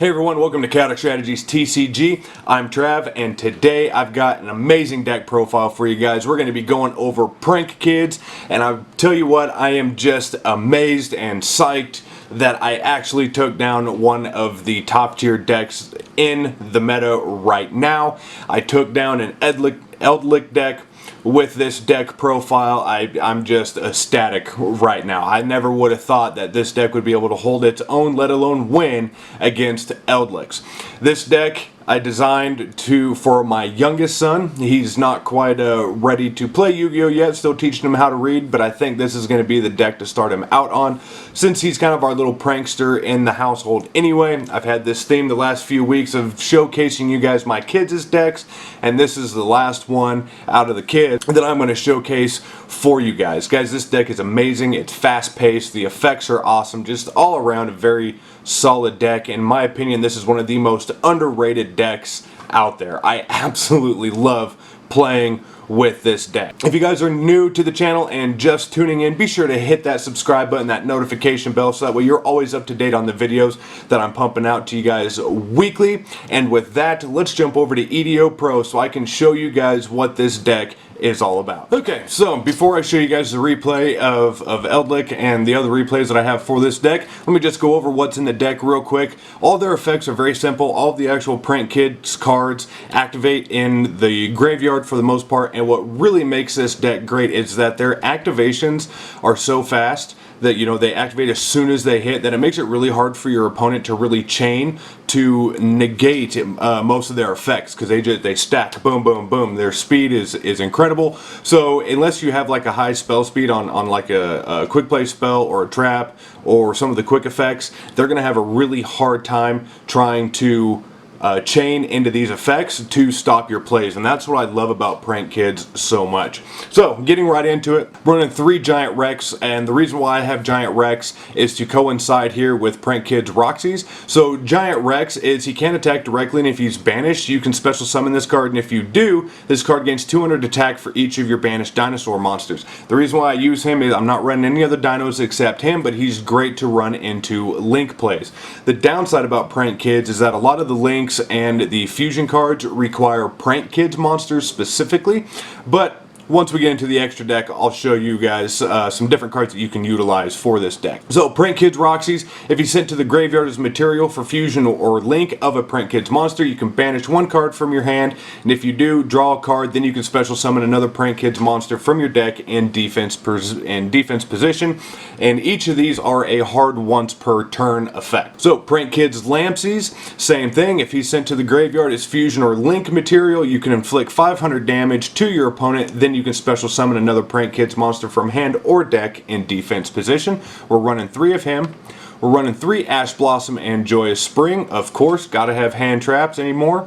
Hey everyone, welcome to Chaotic Strategies TCG. I'm Trav, and today I've got an amazing deck profile for you guys. We're going to be going over Prank Kids, and I'll tell you what, I am just amazed and psyched that I actually took down one of the top tier decks in the meta right now. I took down an Eldlik deck with this deck profile. I'm just ecstatic right now. I never would have thought that this deck would be able to hold its own, let alone win against Eldliks. This deck I designed for my youngest son. He's not quite ready to play Yu-Gi-Oh yet, still teaching him how to read, but I think this is going to be the deck to start him out on, since he's kind of our little prankster in the household anyway. I've had this theme the last few weeks of showcasing you guys my kids' decks, and this is the last one out of the kids that I'm going to showcase for you guys. Guys, this deck is amazing. It's fast-paced. The effects are awesome. Just all around a very solid deck. In my opinion, this is one of the most underrated decks out there. I absolutely love playing with this deck. If you guys are new to the channel and just tuning in, be sure to hit that subscribe button, that notification bell, so that way you're always up to date on the videos that I'm pumping out to you guys weekly. And with that, let's jump over to EDO Pro so I can show you guys what this deck is all about. Okay, so before I show you guys the replay of Eldlik and the other replays that I have for this deck, let me just go over what's in the deck real quick. All their effects are very simple. All of the actual Prank Kids cards activate in the graveyard for the most part, and what really makes this deck great is that their activations are so fast that, you know, they activate as soon as they hit, that it makes it really hard for your opponent to really chain to negate most of their effects, because they stack, boom, boom, boom. Their speed is incredible. So unless you have like a high spell speed on like a quick play spell or a trap or some of the quick effects, they're going to have a really hard time trying to chain into these effects to stop your plays, and that's what I love about Prank Kids so much. So getting right into it, we're running 3 Giant Rex, and the reason why I have Giant Rex is to coincide here with Prank Kids Roxy's. So Giant Rex is, he can't attack directly, and if he's banished, you can special summon this card, and if you do, this card gains 200 attack for each of your banished dinosaur monsters. The reason why I use him is I'm not running any other dinos except him, but he's great to run into Link plays. The downside about Prank Kids is that a lot of the Links and the fusion cards require Prank Kids monsters specifically, but once we get into the extra deck, I'll show you guys some different cards that you can utilize for this deck. So Prank Kids Roxy's, if he's sent to the graveyard as material for fusion or link of a Prank Kids monster, you can banish 1 card from your hand, and if you do, draw a card, then you can special summon another Prank Kids monster from your deck in defense position, and each of these are a hard once per turn effect. So Prank Kids Lampsies, same thing. If he's sent to the graveyard as fusion or link material, you can inflict 500 damage to your opponent, then you can special summon another Prank Kids monster from hand or deck in defense position. We're running 3 of him. We're running 3 Ash Blossom and Joyous Spring. Of course, gotta have hand traps anymore.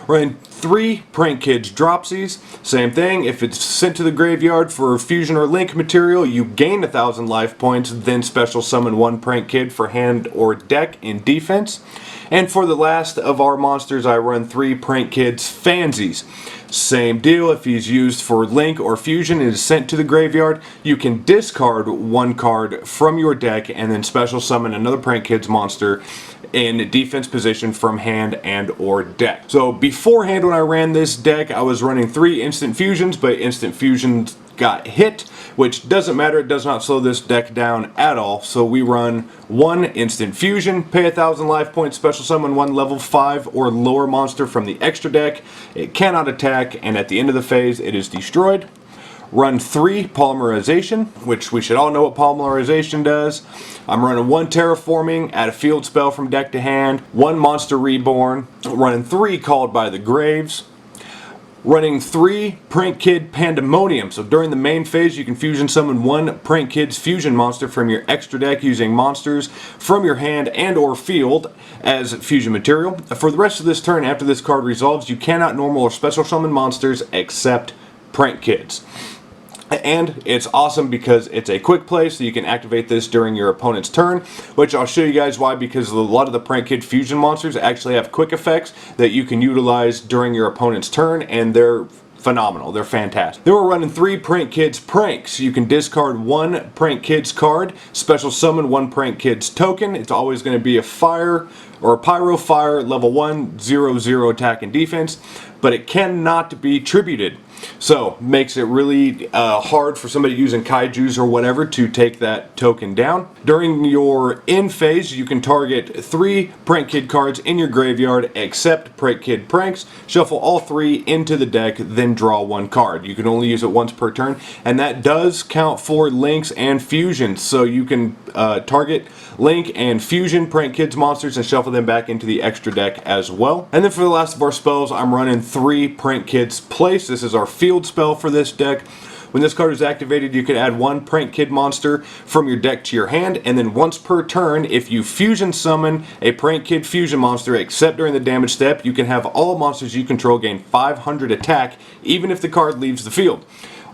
Running 3 Prank Kids Dropsies. Same thing. If it's sent to the graveyard for fusion or link material, you gain 1,000 life points, then special summon 1 Prank Kid for hand or deck in defense. And for the last of our monsters, I run 3 Prank Kids Fansies. Same deal. If he's used for link or fusion and is sent to the graveyard, you can discard 1 card from your deck and then special summon another Prank Kids monster in defense position from hand and or deck. So beforehand, when I ran this deck, I was running 3 instant fusions, but instant fusions got hit, which doesn't matter. It does not slow this deck down at all. So we run 1 instant fusion, pay 1,000 life points, special summon 1 level 5 or lower monster from the extra deck. It cannot attack, and at the end of the phase, it is destroyed. Run 3 Polymerization, which we should all know what Polymerization does. I'm running 1 Terraforming, add a field spell from deck to hand, 1 Monster Reborn, running 3 Called by the Graves, running 3 Prank Kid Pandemonium. So during the main phase, you can fusion summon 1 Prank Kids fusion monster from your extra deck using monsters from your hand and or field as fusion material. For the rest of this turn, after this card resolves, you cannot normal or special summon monsters except Prank Kids. And it's awesome because it's a quick play, so you can activate this during your opponent's turn, which I'll show you guys why, because a lot of the Prank Kid fusion monsters actually have quick effects that you can utilize during your opponent's turn, and they're phenomenal. They're fantastic. Then we're running 3 Prank Kids pranks. You can discard 1 Prank Kids card, special summon 1 Prank Kids token. It's always going to be a fire or a pyro fire, level 1, 0/0 attack and defense, but it cannot be tributed. So makes it really hard for somebody using kaijus or whatever to take that token down. During your end phase, you can target 3 Prank Kid cards in your graveyard except Prank Kid pranks. Shuffle all 3 into the deck, then draw 1 card. You can only use it once per turn, and that does count for links and fusions. So you can target link and fusion Prank Kids monsters and shuffle them back into the extra deck as well. And then for the last of our spells, I'm running 3 Prank Kids place. This is our field spell for this deck. When this card is activated, you can add 1 Prank Kid monster from your deck to your hand, and then once per turn, if you fusion summon a Prank Kid fusion monster except during the damage step, you can have all monsters you control gain 500 attack even if the card leaves the field.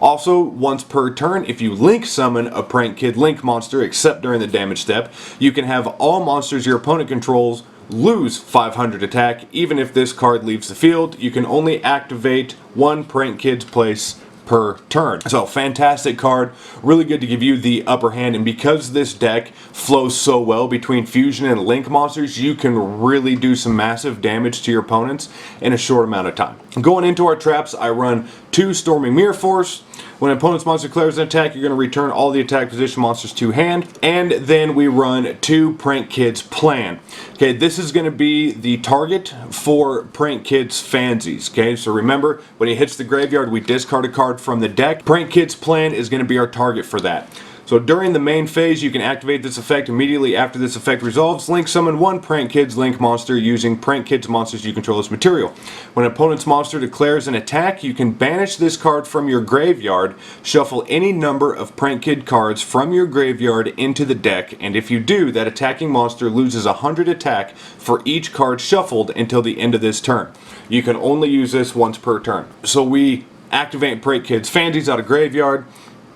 Also, once per turn, if you link summon a Prank Kid link monster except during the damage step, you can have all monsters your opponent controls lose 500 attack even if this card leaves the field. You can only activate 1 Prank Kids place per turn. So fantastic card, really good to give you the upper hand, and because this deck flows so well between fusion and link monsters, you can really do some massive damage to your opponents in a short amount of time. Going into our traps, I run 2 Storming Mirror Force. When an opponent's monster declares an attack, you're going to return all the attack position monsters to hand. And then we run 2 Prank Kids Plan. Okay, this is going to be the target for Prank Kids Fansies. Okay, so remember, when he hits the graveyard, we discard a card from the deck. Prank Kids Plan is going to be our target for that. So during the main phase, you can activate this effect immediately after this effect resolves. Link summon 1 Prank Kids Link monster using Prank Kids monsters you control as material. When an opponent's monster declares an attack, you can banish this card from your graveyard, shuffle any number of Prank Kid cards from your graveyard into the deck, and if you do, that attacking monster loses 100 attack for each card shuffled until the end of this turn. You can only use this once per turn. So we activate Prank Kids Fansies out of graveyard.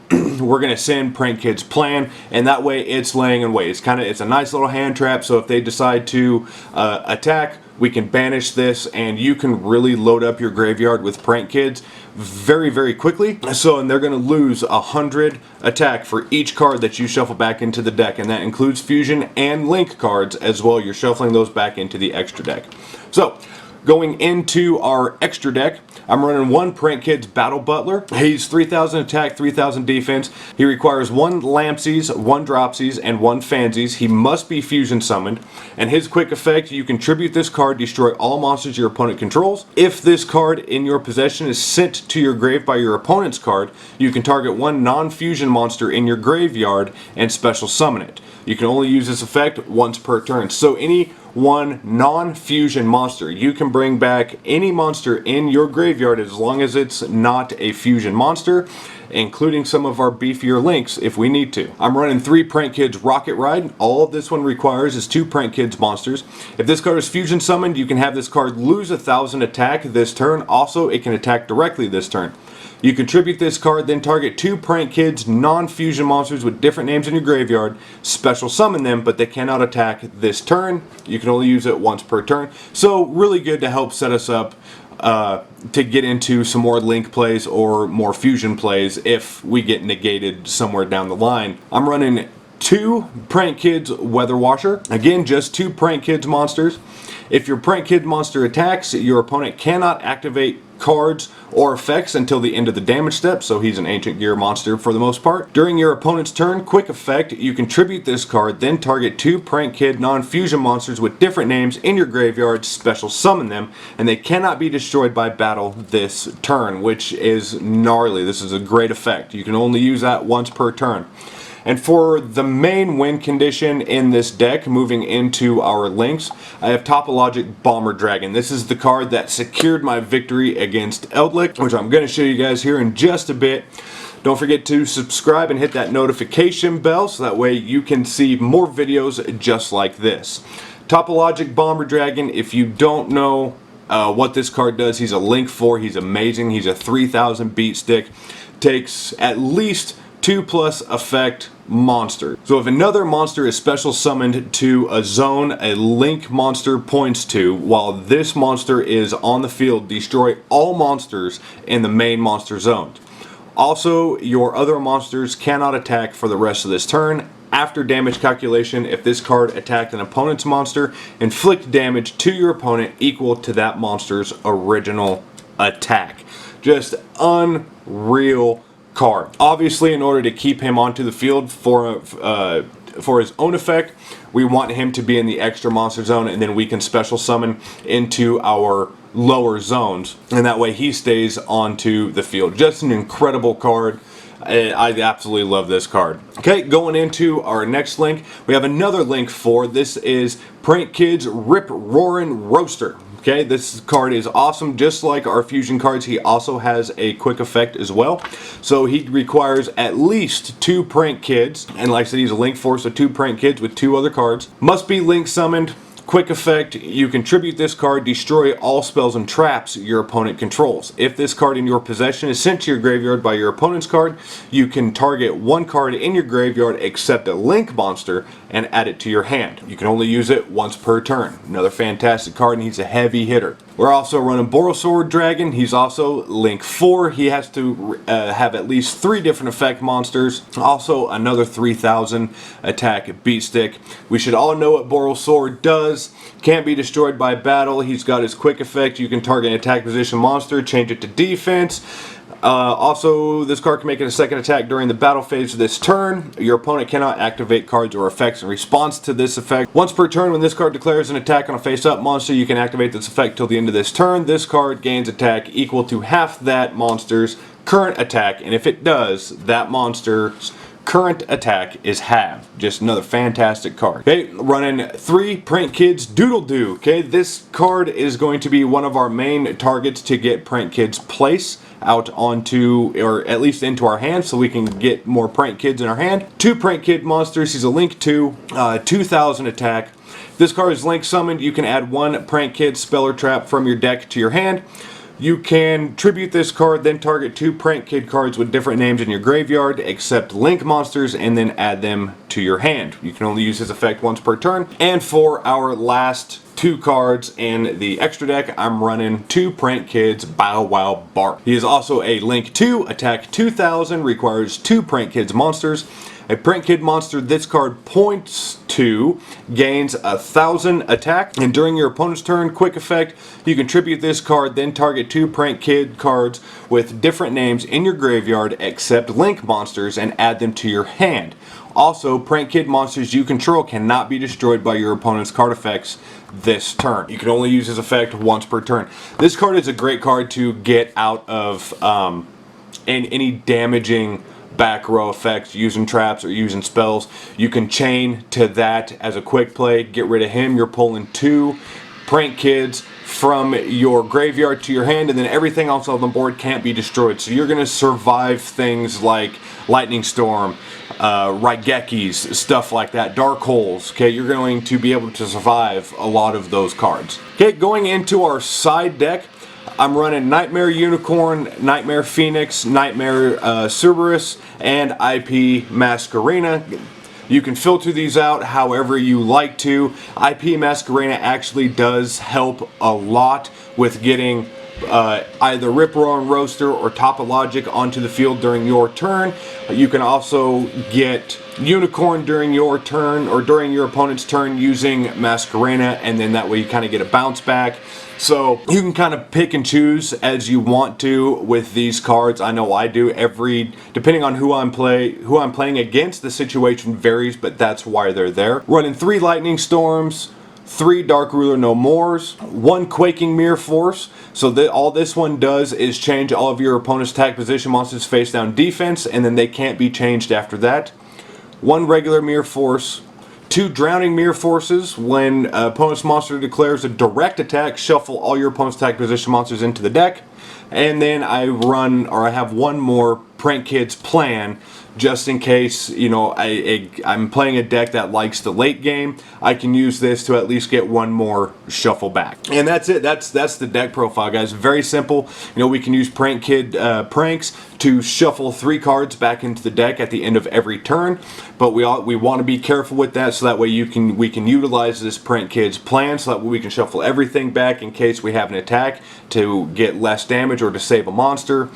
We're going to send Prank Kids Plan, and that way it's laying in wait. It's a nice little hand trap, so if they decide to attack, we can banish this, and you can really load up your graveyard with Prank Kids very, very quickly. So, and they're going to lose 100 attack for each card that you shuffle back into the deck, and that includes fusion and link cards as well. You're shuffling those back into the extra deck. So, going into our extra deck, I'm running 1 Prank Kids Battle Butler. He's 3,000 attack, 3,000 defense. He requires 1 Lampsies, 1 Dropsies, and 1 Fansies. He must be fusion summoned. And his quick effect, you can tribute this card, destroy all monsters your opponent controls. If this card in your possession is sent to your grave by your opponent's card, you can target 1 non-fusion monster in your graveyard and special summon it. You can only use this effect once per turn. So any 1 non-fusion monster, you can bring back any monster in your graveyard as long as it's not a fusion monster, including some of our beefier links if we need to. I'm running 3 Prank Kids Rocket Ride. All this one requires is 2 Prank Kids monsters. If this card is fusion summoned, you can have this card lose 1,000 attack this turn. Also, it can attack directly this turn. You contribute this card, then target 2 Prank Kids non-fusion monsters with different names in your graveyard, special summon them, but they cannot attack this turn. You can only use it once per turn. So really good to help set us up to get into some more link plays or more fusion plays if we get negated somewhere down the line. I'm running 2 Prank Kids Weather Washer. Again, just 2 Prank Kids monsters. If your Prank Kid monster attacks, your opponent cannot activate cards or effects until the end of the damage step, so he's an Ancient Gear monster for the most part. During your opponent's turn, quick effect, you contribute this card, then target 2 Prank Kid non-fusion monsters with different names in your graveyard, special summon them, and they cannot be destroyed by battle this turn, which is gnarly. This is a great effect. You can only use that once per turn. And for the main win condition in this deck, moving into our links, I have Topologic Bomber Dragon. This is the card that secured my victory against Eldlik, which I'm going to show you guys here in just a bit. Don't forget to subscribe and hit that notification bell so that way you can see more videos just like this. Topologic Bomber Dragon, if you don't know what this card does, he's a Link 4. He's amazing. He's a 3,000 beat stick. Takes at least 2+ effect monster. So if another monster is special summoned to a zone a link monster points to, while this monster is on the field, destroy all monsters in the main monster zone. Also, your other monsters cannot attack for the rest of this turn. After damage calculation, if this card attacked an opponent's monster, inflict damage to your opponent equal to that monster's original attack. Just unreal card. Obviously, in order to keep him onto the field for his own effect, we want him to be in the extra monster zone, and then we can special summon into our lower zones, and that way he stays onto the field. Just an incredible card. I absolutely love this card. Okay, going into our next link, we have another link for this is Prank Kids Rip Roarin' Roaster. Okay, this card is awesome. Just like our fusion cards, he also has a quick effect as well. So he requires at least 2 Prank Kids, and like I said, he's a link for, so 2 Prank Kids with 2 other cards. Must be link summoned. Quick effect, you contribute this card, destroy all spells and traps your opponent controls. If this card in your possession is sent to your graveyard by your opponent's card, you can target 1 card in your graveyard except a link monster and add it to your hand. You can only use it once per turn. Another fantastic card, and he's a heavy hitter. We're also running Borosword Dragon. He's also link 4. He has to have at least 3 different effect monsters. Also another 3000 attack beat stick. We should all know what Borosword does. Can't be destroyed by battle. He's got his quick effect. You can target an attack position monster, change it to defense. Also, this card can make it a second attack during the battle phase of this turn. Your opponent cannot activate cards or effects in response to this effect. Once per turn, when this card declares an attack on a face-up monster, you can activate this effect till the end of this turn. This card gains attack equal to half that monster's current attack, and if it does, that monster's current attack is halved. Just another fantastic card. Okay, running 3 Prank Kids Doodle Doo. Okay, this card is going to be one of our main targets to get Prank Kids place out onto, or at least into our hand, so we can get more Prank Kids in our hand. 2 Prank Kid monsters. He's a link 2, 2000 attack. This card is link summoned. You can add 1 Prank Kid spell or trap from your deck to your hand. You can tribute this card, then target 2 Prank Kid cards with different names in your graveyard, except link monsters, and then add them to your hand. You can only use his effect once per turn. And for our last 2 cards in the extra deck, I'm running 2 Prank Kids Bow Wow Bark. He is also a link 2, attack 2000, requires 2 Prank Kids monsters. A Prank Kid monster this card points to gains 1000 attack, and during your opponent's turn, quick effect, you contribute this card, then target 2 Prank Kid cards with different names in your graveyard except link monsters and add them to your hand. Also, Prank Kid monsters you control cannot be destroyed by your opponent's card effects this turn. You can only use his effect once per turn. This card is a great card to get out of any damaging back row effects, using traps or using spells. You can chain to that as a quick play, get rid of him. You're pulling 2 Prank Kids from your graveyard to your hand, and then everything else on the board can't be destroyed. So you're going to survive things like Lightning Storm, Raigekis, stuff like that, Dark Holes. Okay, you're going to be able to survive a lot of those cards. Okay, going into our side deck, I'm running Nightmare Unicorn, Nightmare Phoenix, Nightmare Cerberus, and IP Masquerena. You can filter these out however you like to. IP Masquerena actually does help a lot with getting either Rip Roarin' Roaster or Topologic onto the field during your turn. You can also get Unicorn during your turn or during your opponent's turn using Masquerena, and then that way you kind of get a bounce back. So you can kind of pick and choose as you want to with these cards. I know I do. Depending on who I'm playing against, the situation varies, but that's why they're there. Running 3 Lightning Storms, 3 Dark Ruler No Mores, 1 Quaking Mirror Force. So all this one does is change all of your opponent's attack position monsters face down defense, and then they can't be changed after that. 1 regular Mirror Force, 2 Drowning Mirror Forces. When opponent's monster declares a direct attack, shuffle all your opponent's attack position monsters into the deck. And then I have 1 more Prank Kids Plan, just in case, you know, I'm playing a deck that likes the late game. I can use this to at least get 1 more shuffle back. And that's it. That's the deck profile, guys. Very simple. You know, we can use Prank Kid pranks to shuffle 3 cards back into the deck at the end of every turn, but we want to be careful with that, so that way we can utilize this Prank Kids plan, so that way we can shuffle everything back in case we have an attack to get less damage or to save a monster.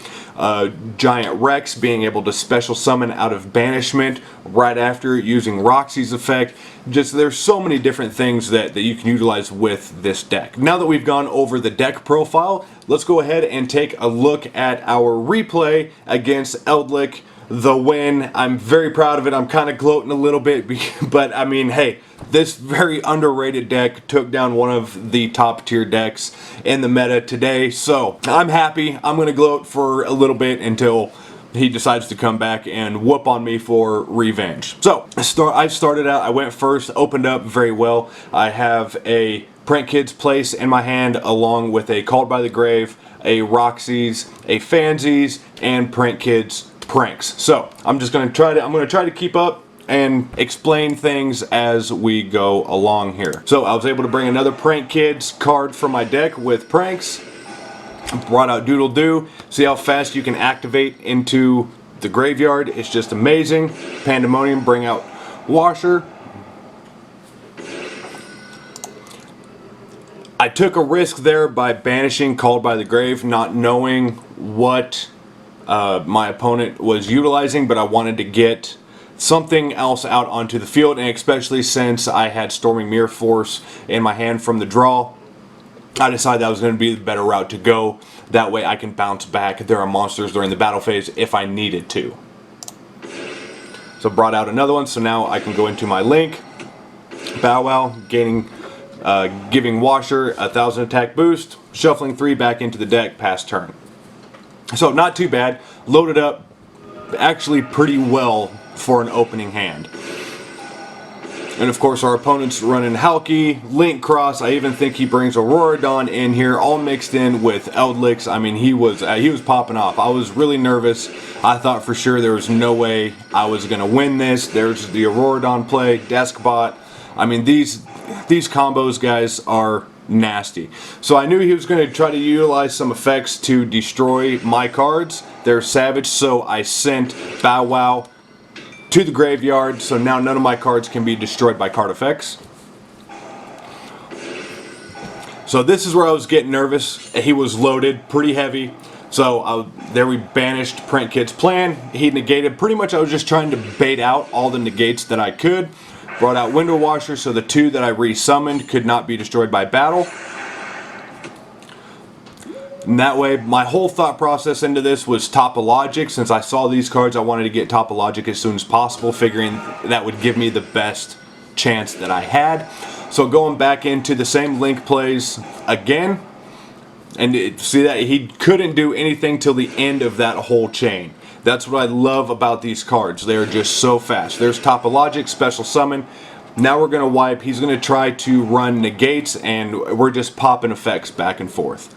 Giant Rex being able to special summon out of banishment right after using Roxy's effect. Just there's so many different things that you can utilize with this deck. Now that we've gone over the deck profile, let's go ahead and take a look at our replay against Eldlik. The win. I'm very proud of it. I'm kind of gloating a little bit, but I mean, hey, this very underrated deck took down one of the top tier decks in the meta today, so I'm happy. I'm going to gloat for a little bit until he decides to come back and whoop on me for revenge. So I started out, I went first, opened up very well. I have a Prank Kids Place in my hand, along with a Called by the Grave, a Roxy's, a Fansies, and Prank Kids Pranks. So I'm going to try to keep up and explain things as we go along here. So I was able to bring another Prank Kids card from my deck with Pranks. Brought out Doodle Doo. See how fast you can activate into the graveyard. It's just amazing. Pandemonium, bring out Washer. I took a risk there by banishing Called by the Grave, not knowing what my opponent was utilizing, but I wanted to get something else out onto the field, and especially since I had Storming Mirror Force in my hand from the draw, I decided that was going to be the better route to go. That way I can bounce back if there are monsters during the battle phase if I needed to. So brought out another one, so now I can go into my Link, Bow Wow, giving Washer 1,000 attack boost, shuffling 3 back into the deck past turn. So not too bad, loaded up actually pretty well for an opening hand. And of course our opponent's running Halki, Link Cross, I even think he brings Auroradon in here, all mixed in with Eldlik's. I mean, he was popping off. I was really nervous. I thought for sure there was no way I was going to win this. There's the Auroradon play, Deskbot. I mean, these combos, guys, are nasty. So I knew he was going to try to utilize some effects to destroy my cards. They're savage, so I sent Bow Wow to the graveyard, so now none of my cards can be destroyed by card effects. So this is where I was getting nervous. He was loaded pretty heavy, so there we banished Prank Kids plan. He negated. Pretty much I was just trying to bait out all the negates that I could. Brought out Window Washer, so the 2 that I resummoned could not be destroyed by battle. And that way, my whole thought process into this was Topologic. Since I saw these cards, I wanted to get Topologic as soon as possible, figuring that would give me the best chance that I had. So going back into the same Link plays again, and see that he couldn't do anything till the end of that whole chain. That's what I love about these cards. They are just so fast. There's Topologic, Special Summon. Now we're going to wipe. He's going to try to run negates, and we're just popping effects back and forth.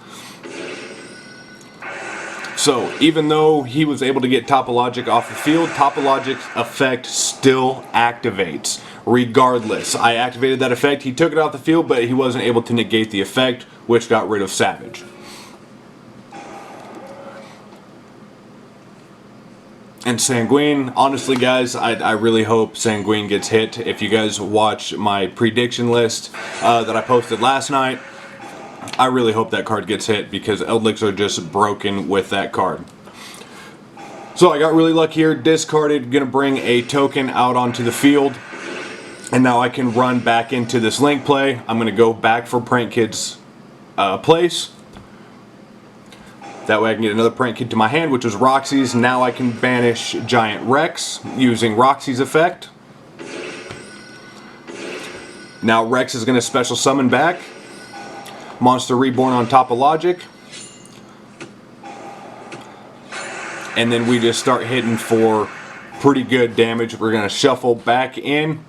So even though he was able to get Topologic off the field, Topologic's effect still activates regardless. I activated that effect. He took it off the field, but he wasn't able to negate the effect, which got rid of Savage. And Sanguine, honestly guys, I really hope Sanguine gets hit. If you guys watch my prediction list that I posted last night, I really hope that card gets hit because Eldliks are just broken with that card. So I got really lucky here, discarded, gonna bring a token out onto the field, and now I can run back into this Link play. I'm gonna go back for Prank Kids Place. That way I can get another Prank Kid to my hand, which was Roxy's. Now I can banish Giant Rex using Roxy's effect. Now Rex is going to special summon back. Monster Reborn on Topologic. And then we just start hitting for pretty good damage. We're going to shuffle back in.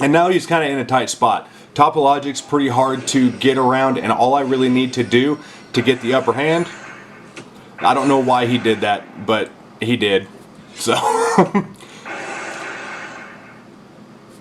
And now he's kind of in a tight spot. Topologic's pretty hard to get around, and all I really need to do to get the upper hand, I don't know why he did that, but he did. So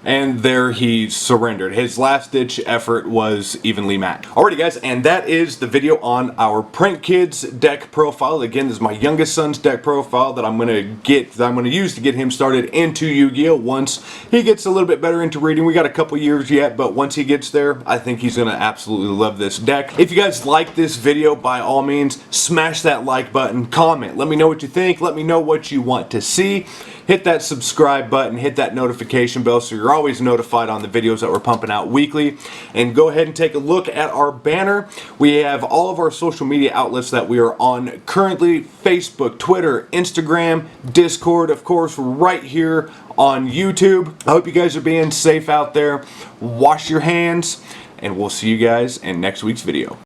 And there he surrendered. His last ditch effort was evenly matched. Alrighty guys, and that is the video on our Prank Kids deck profile. Again, this is my youngest son's deck profile that I'm gonna use to get him started into Yu-Gi-Oh! Once he gets a little bit better into reading. We got a couple years yet, but once he gets there, I think he's gonna absolutely love this deck. If you guys like this video, by all means, smash that like button, comment, let me know what you think, let me know what you want to see. Hit that subscribe button, hit that notification bell so you're always notified on the videos that we're pumping out weekly. And go ahead and take a look at our banner. We have all of our social media outlets that we are on currently: Facebook, Twitter, Instagram, Discord, of course, right here on YouTube. I hope you guys are being safe out there. Wash your hands, and we'll see you guys in next week's video.